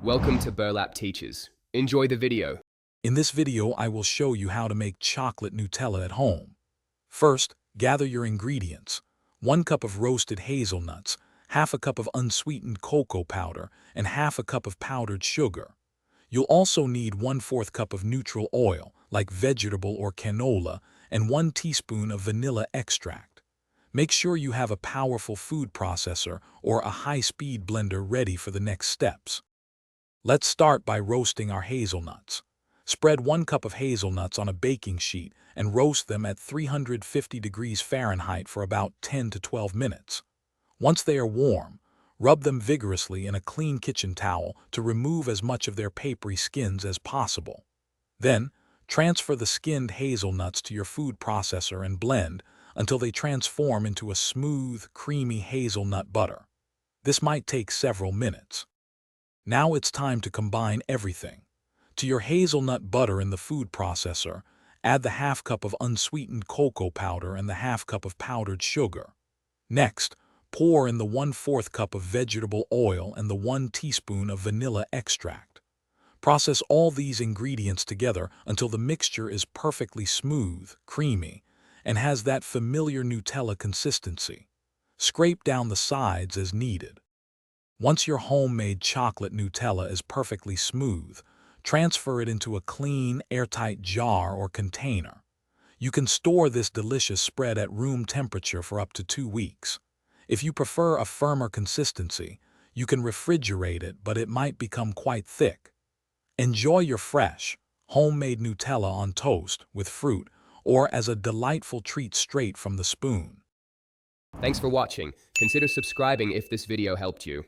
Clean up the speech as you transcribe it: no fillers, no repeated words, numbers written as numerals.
Welcome to Burlap Teachers. Enjoy the video. In this video, I will show you how to make chocolate Nutella at home. First, gather your ingredients. 1 cup of roasted hazelnuts, half a cup of unsweetened cocoa powder, and half a cup of powdered sugar. You'll also need 1/4 cup of neutral oil, like vegetable or canola, and 1 teaspoon of vanilla extract. Make sure you have a powerful food processor or a high-speed blender ready for the next steps. Let's start by roasting our hazelnuts. Spread 1 cup of hazelnuts on a baking sheet and roast them at 350 degrees Fahrenheit for about 10 to 12 minutes. Once they are warm, rub them vigorously in a clean kitchen towel to remove as much of their papery skins as possible. Then, transfer the skinned hazelnuts to your food processor and blend until they transform into a smooth, creamy hazelnut butter. This might take several minutes. Now it's time to combine everything. To your hazelnut butter in the food processor, add the half cup of unsweetened cocoa powder and the half cup of powdered sugar. Next, pour in the 1/4 cup of vegetable oil and the 1 teaspoon of vanilla extract. Process all these ingredients together until the mixture is perfectly smooth, creamy, and has that familiar Nutella consistency. Scrape down the sides as needed. Once your homemade chocolate Nutella is perfectly smooth, transfer it into a clean, airtight jar or container. You can store this delicious spread at room temperature for up to 2 weeks. If you prefer a firmer consistency, you can refrigerate it, but it might become quite thick. Enjoy your fresh, homemade Nutella on toast with fruit or as a delightful treat straight from the spoon. Thanks for watching. Consider subscribing if this video helped you.